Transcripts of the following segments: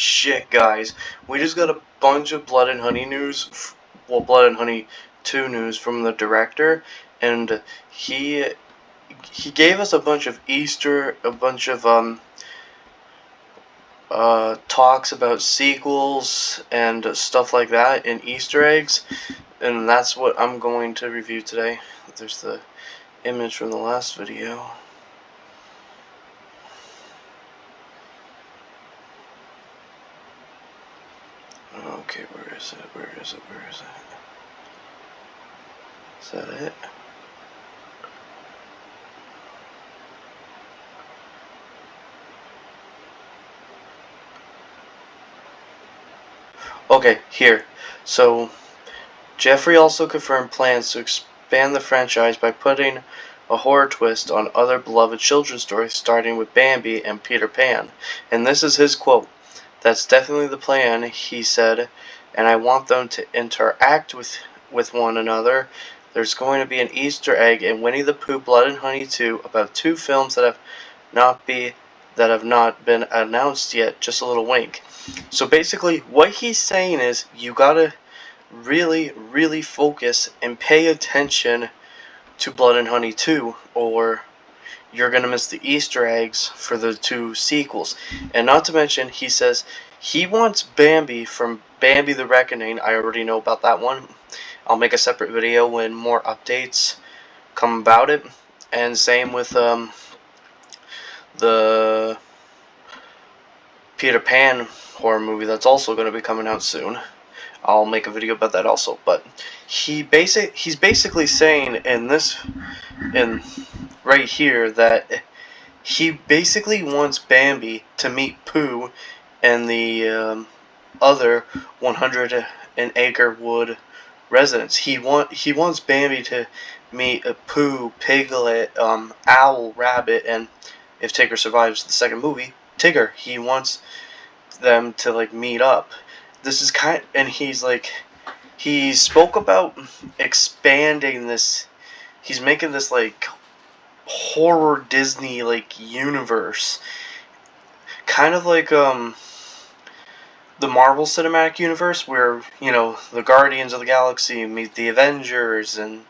shit, guys. We just got a bunch of Blood and Honey news, well, Blood and Honey 2 news from the director, and he gave us a bunch of talks about sequels and stuff like that, and Easter eggs, and that's what I'm going to review today. There's the image from the last video. Okay, where is it? Where is it? Where is it? Is that it? Okay, here. So, Jeffrey also confirmed plans to expand the franchise by putting a horror twist on other beloved children's stories, starting with Bambi and Peter Pan. And this is his quote. "That's definitely the plan," he said, "and I want them to interact with one another. There's going to be an Easter egg in Winnie the Pooh Blood and Honey 2 about two films that have not been announced yet. Just a little wink." So basically, what he's saying is you gotta really focus and pay attention to Blood and Honey 2, or you're gonna miss the Easter eggs for the two sequels. And not to mention, he says he wants Bambi from Bambi the Reckoning. I already know about that one. I'll make a separate video when more updates come about it. And same with the Peter Pan horror movie that's also going to be coming out soon. I'll make a video about that also. But he's basically saying in right here that he basically wants Bambi to meet Pooh and the other 100-acre wood residents. He wants Bambi to meet a Pooh, Piglet, Owl, Rabbit, and if Tigger survives the second movie, Tigger. He wants them to like meet up. This is and he spoke about expanding this. He's making this like horror Disney like universe, kind of like the Marvel Cinematic Universe, where the Guardians of the Galaxy meet the Avengers and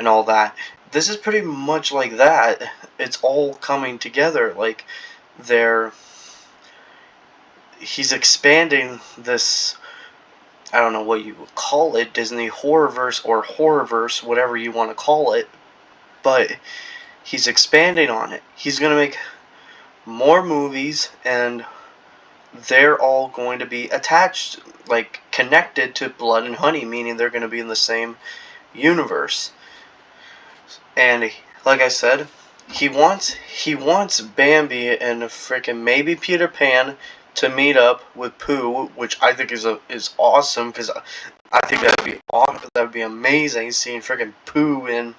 all that. This is pretty much like that. It's all coming together. Like he's expanding this, I don't know what you would call it, Disney Horrorverse or Horrorverse, whatever you want to call it, but he's expanding on it. He's going to make more movies, and they're all going to be attached, like connected to Blood and Honey, meaning they're going to be in the same universe. And like I said, he wants Bambi and freaking maybe Peter Pan to meet up with Pooh, which I think is awesome, because I think that would be amazing, seeing freaking Pooh and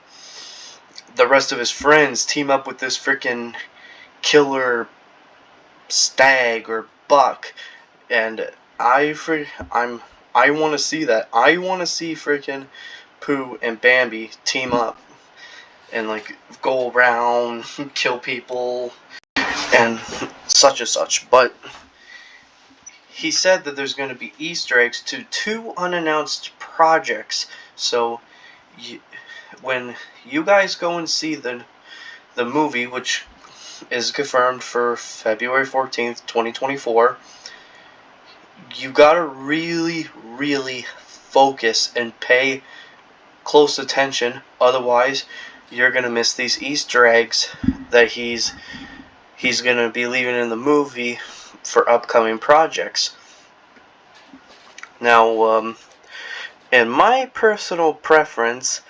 the rest of his friends team up with this freaking killer stag or buck. And I want to see that. I want to see freaking Pooh and Bambi team up and like go around, kill people, and such. But he said that there's going to be Easter eggs to two unannounced projects. So when you guys go and see the movie, which is confirmed for February 14th, 2024, you gotta really focus and pay close attention. Otherwise, you're gonna miss these Easter eggs that he's gonna be leaving in the movie for upcoming projects. Now, in my personal preference,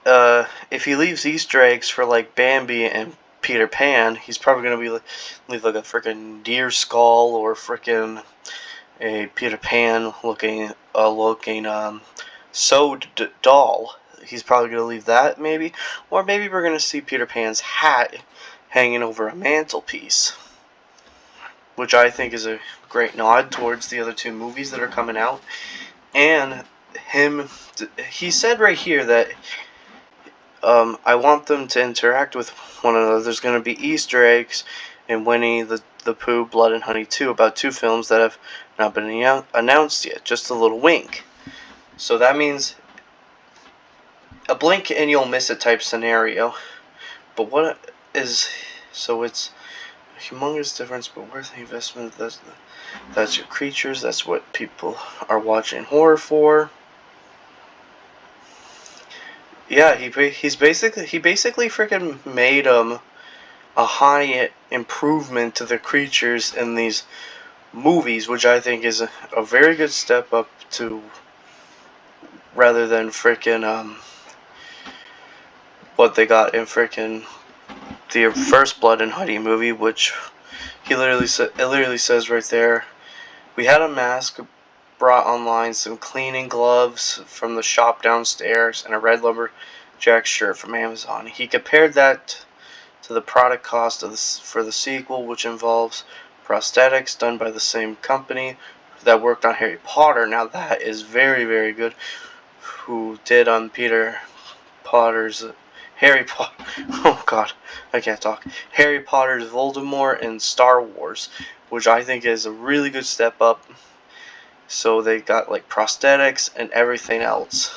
if he leaves Easter eggs for like Bambi and Peter Pan, he's probably gonna leave like a freaking deer skull or freaking a Peter Pan looking sewed doll. He's probably gonna leave that, maybe, or maybe we're gonna see Peter Pan's hat hanging over a mantelpiece, which I think is a great nod towards the other two movies that are coming out. And he said right here that I want them to interact with one another. There's going to be Easter eggs and Winnie the Pooh, Blood and Honey 2, about 2 films that have not been announced yet. Just a little wink. So that means a blink and you'll miss it type scenario. But what is... So it's a humongous difference, but worth the investment. That's your creatures. That's what people are watching horror for. Yeah, he basically freaking made a high improvement to the creatures in these movies, which I think is a very good step up to, rather than freaking what they got in freaking the first Blood and Honey movie, which it literally says right there, we had a mask brought online, some cleaning gloves from the shop downstairs, and a red lumberjack shirt from Amazon. He compared that to the product cost for the sequel, which involves prosthetics done by the same company that worked on Harry Potter. Now that is very, very good. Who did on Harry Potter, oh god, I can't talk. Harry Potter's Voldemort and Star Wars, which I think is a really good step up. So they got like prosthetics and everything else.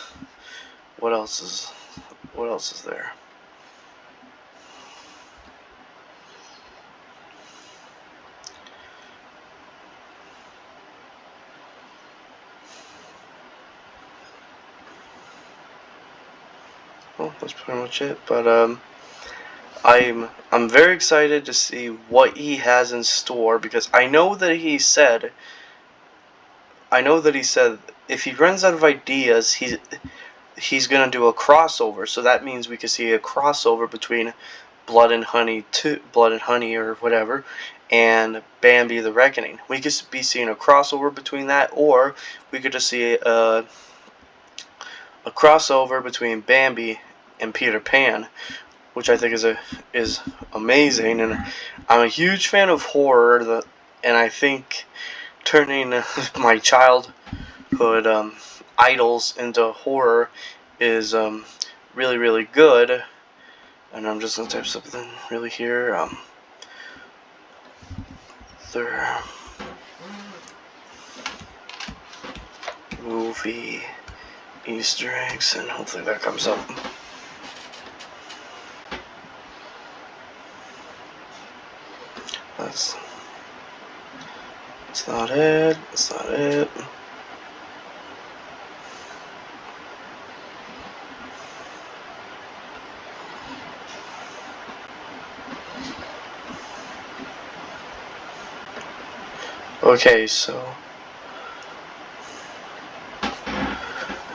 What else is there? Well, that's pretty much it. But I'm very excited to see what he has in store, because I know that he said if he runs out of ideas, he's gonna do a crossover. So that means we could see a crossover between Blood and Honey or whatever, and Bambi the Reckoning. We could be seeing a crossover between that, or we could just see a crossover between Bambi and Peter Pan, which I think is amazing. And I'm a huge fan of horror, and I think turning my childhood idols into horror is really, really good. And I'm just gonna type something really here. Their movie Easter eggs, and hopefully that comes up. That's not it. That's not it. Okay, so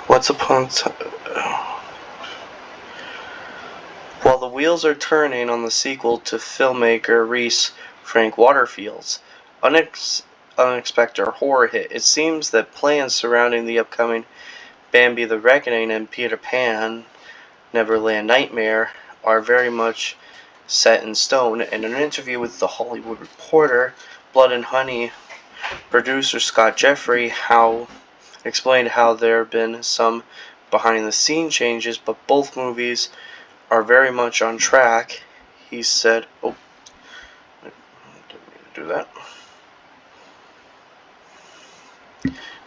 what's upon while the wheels are turning on the sequel to filmmaker Reese Frank Waterfield's unexpected horror hit, it seems that plans surrounding the upcoming Bambi the Reckoning and Peter Pan Neverland Nightmare are very much set in stone. In an interview with The Hollywood Reporter, Blood and Honey producer Scott Jeffrey explained how there have been some behind-the-scenes changes, but both movies are very much on track. He said, "Oh, I didn't mean to do that.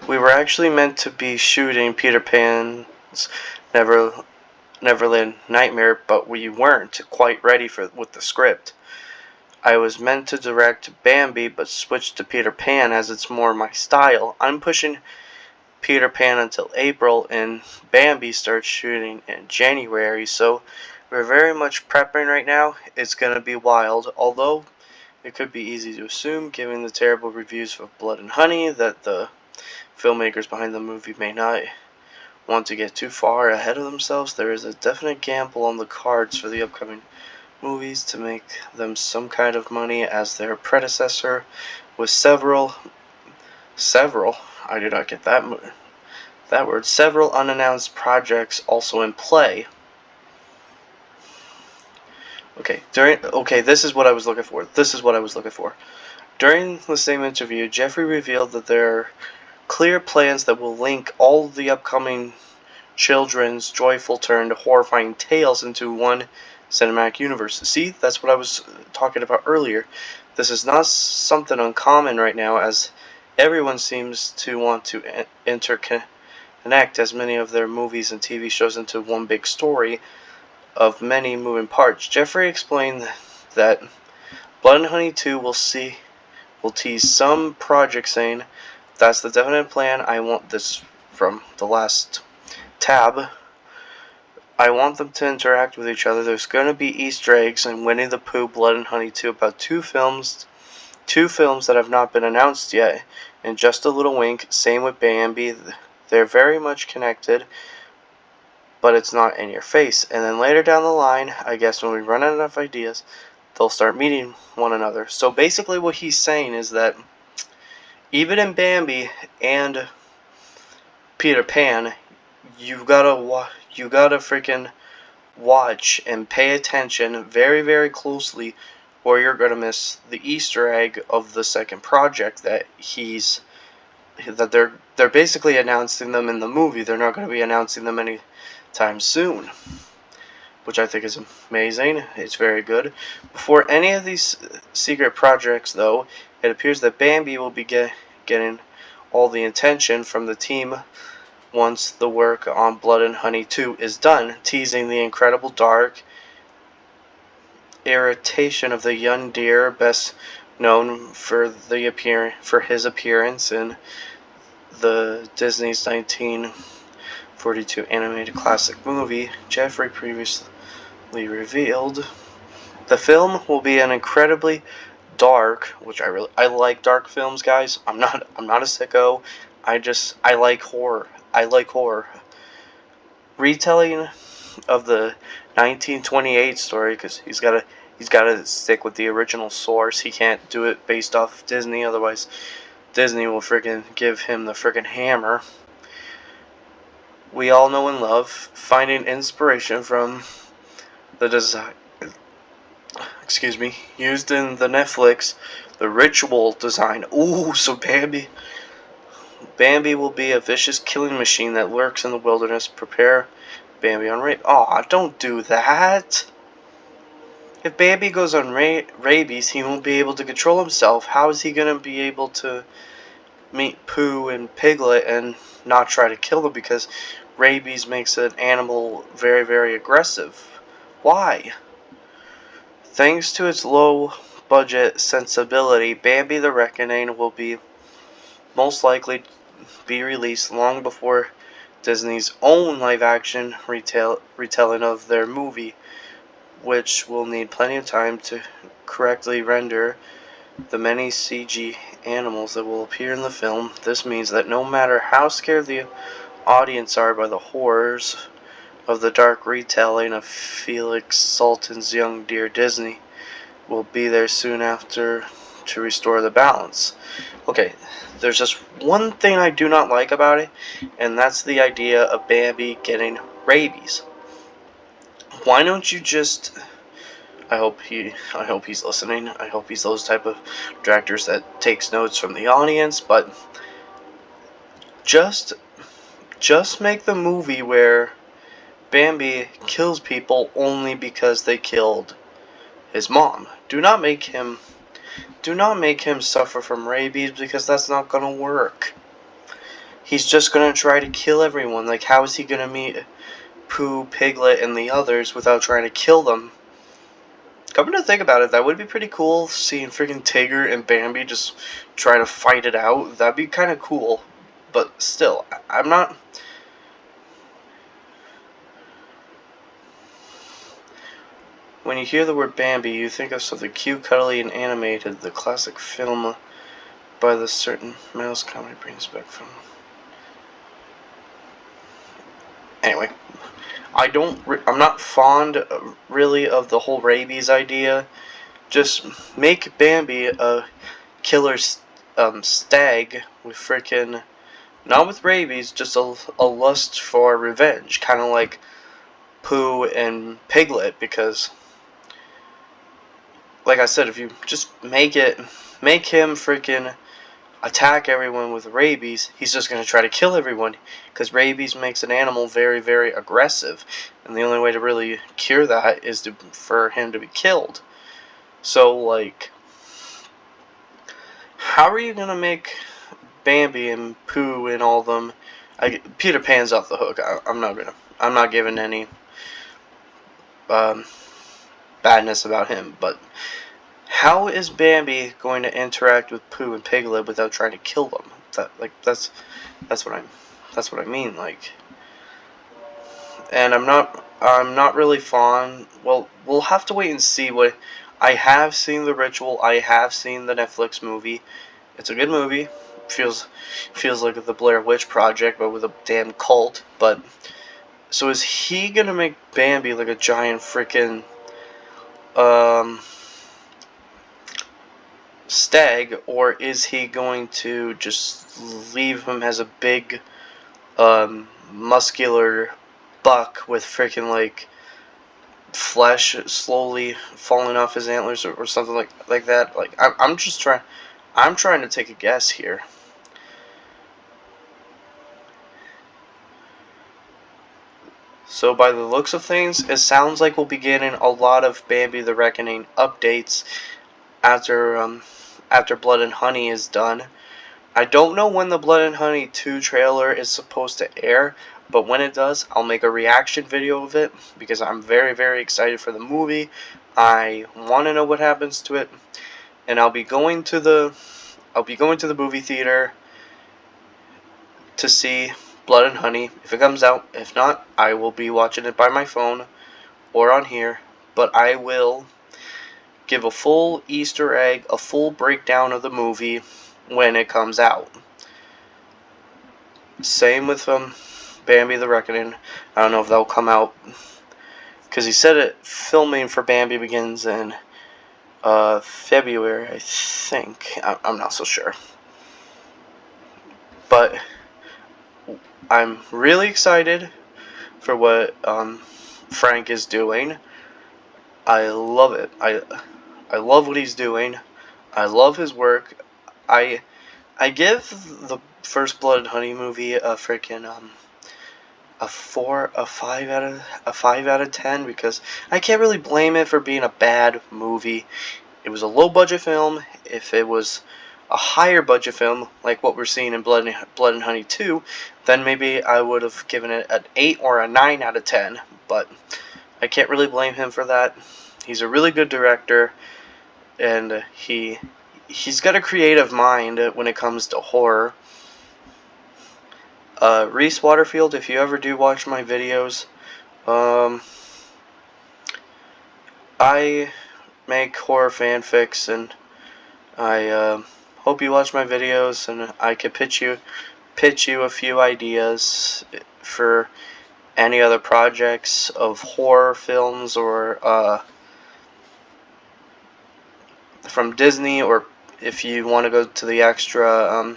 We were actually meant to be shooting Peter Pan's Neverland Nightmare, but we weren't quite ready with the script. I was meant to direct Bambi, but switched to Peter Pan as it's more my style. I'm pushing Peter Pan until April, and Bambi starts shooting in January, so we're very much prepping right now. It's gonna be wild, although it could be easy to assume, given the terrible reviews of Blood and Honey, that the filmmakers behind the movie may not want to get too far ahead of themselves. There is a definite gamble on the cards for the upcoming movies to make them some kind of money, as their predecessor with several I did not get that word, several unannounced projects also in play. Okay, this is what I was looking for. During the same interview, Jeffrey revealed that there are clear plans that will link all the upcoming children's joyful turn to horrifying tales into one cinematic universe. See, that's what I was talking about earlier. This is not something uncommon right now, as everyone seems to want to interconnect as many of their movies and TV shows into one big story of many moving parts. Jeffrey explained that Blood and Honey 2 will tease some project, saying, "That's the definite plan. I want this from the last tab. I want them to interact with each other. There's going to be Easter eggs in Winnie the Pooh, Blood and Honey 2 about two films that have not been announced yet. And just a little wink, same with Bambi. They're very much connected, but it's not in your face. And then later down the line, I guess when we run out of ideas, they'll start meeting one another." So basically what he's saying is that even in Bambi and Peter Pan, you gotta freaking watch and pay attention very, very closely, or you're gonna miss the Easter egg of the second project that they're basically announcing them in the movie. They're not gonna be announcing them anytime soon, which I think is amazing. It's very good. Before any of these secret projects, though, it appears that Bambi will be getting all the attention from the team once the work on Blood and Honey 2 is done, teasing the incredible dark irritation of the young deer, best known for his appearance in the Disney's 1942 animated classic movie. Jeffrey previously revealed the film will be an incredibly dark, which I like dark films, guys. I'm not a sicko. I like horror. I like horror. Retelling of the 1928 story, because he's got to stick with the original source. He can't do it based off of Disney, otherwise Disney will freaking give him the freaking hammer. We all know and love, finding inspiration from the design, used in the Netflix, the ritual design. Ooh, so Bambi will be a vicious killing machine that lurks in the wilderness. Prepare Bambi on rabies. Aw, don't do that. If Bambi goes on rabies, he won't be able to control himself. How is he going to be able to meet Pooh and Piglet and not try to kill them? Because rabies makes an animal very, very aggressive. Why? Thanks to its low-budget sensibility, Bambi the Reckoning will be most likely be released long before Disney's own live-action retelling of their movie, which will need plenty of time to correctly render the many CG animals that will appear in the film. This means that no matter how scared the audience are by the horrors of the dark retelling of Felix Salten's Young Deer, Disney will be there soon after to restore the balance. Okay, there's just one thing I do not like about it, and that's the idea of Bambi getting rabies. Why don't you just... I hope he's listening. I hope he's those type of directors that takes notes from the audience, but just make the movie where Bambi kills people only because they killed his mom. Do not make him suffer from rabies, because that's not gonna work. He's just gonna try to kill everyone. Like, how is he gonna meet Pooh, Piglet, and the others without trying to kill them? Coming to think about it, that would be pretty cool, seeing freaking Tigger and Bambi just try to fight it out. That'd be kind of cool. But still, I'm not... When you hear the word Bambi, you think of something cute, cuddly, and animated. The classic film by the certain mouse comedy brings back from... Anyway, I'm not fond, really, of the whole rabies idea. Just make Bambi a killer stag with freaking... Not with rabies, just a lust for revenge. Kind of like Pooh and Piglet, because... Like I said, if you just make him freaking attack everyone with rabies, he's just going to try to kill everyone, because rabies makes an animal very, very aggressive, and the only way to really cure that is for him to be killed. So, like, how are you going to make Bambi and Pooh and all of them? Peter Pan's off the hook. I'm not giving any badness about him, but how is Bambi going to interact with Pooh and Piglet without trying to kill them? That's what I mean. Like, and I'm not really fond. Well, we'll have to wait and see what. I have seen The Ritual. I have seen the Netflix movie. It's a good movie. Feels like the Blair Witch Project, but with a damn cult. But so is he gonna make Bambi like a giant freaking stag, or is he going to just leave him as a big muscular buck with freaking like flesh slowly falling off his antlers, or something like that? Like, I'm trying to take a guess here. So by the looks of things, it sounds like we'll be getting a lot of Bambi the Reckoning updates after Blood and Honey is done. I don't know when the Blood and Honey 2 trailer is supposed to air, but when it does, I'll make a reaction video of it, because I'm very, very excited for the movie. I want to know what happens to it, and I'll be going to the movie theater to see Blood and Honey if it comes out. If not, I will be watching it by my phone or on here, but I will give a full Easter egg, a full breakdown of the movie when it comes out. Same with Bambi the Reckoning. I don't know if that'll come out, because he said filming for Bambi begins in February, I think. I'm not so sure. But I'm really excited for what Frank is doing. I love it. I love what he's doing. I love his work. I give the first Blood and Honey movie a freaking a 5 out of 10, because I can't really blame it for being a bad movie. It was a low budget film. If it was a higher budget film like what we're seeing in Blood and Honey 2, then maybe I would have given it an 8 or a 9 out of 10, but I can't really blame him for that. He's a really good director, and he's got a creative mind when it comes to horror. Reese Waterfield, if you ever do watch my videos, I make horror fanfics, and I hope you watch my videos, and I could pitch you a few ideas for any other projects of horror films, or from Disney, or if you want to go to the extra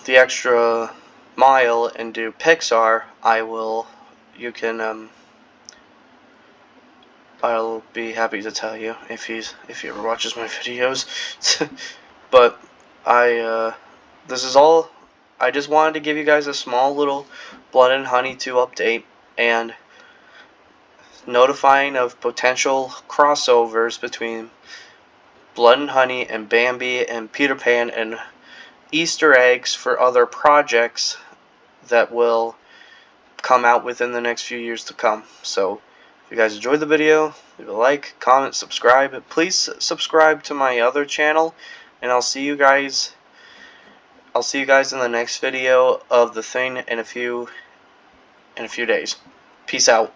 the extra mile and do Pixar, I'll be happy to tell you if he ever watches my videos. But this is all. I just wanted to give you guys a small little Blood and Honey 2 update, and notifying of potential crossovers between Blood and Honey and Bambi and Peter Pan, and Easter eggs for other projects that will come out within the next few years to come. So if you guys enjoyed the video, leave a like, comment, subscribe. Please subscribe to my other channel, and I'll see you guys in the next video of The Thing in a few days. Peace out.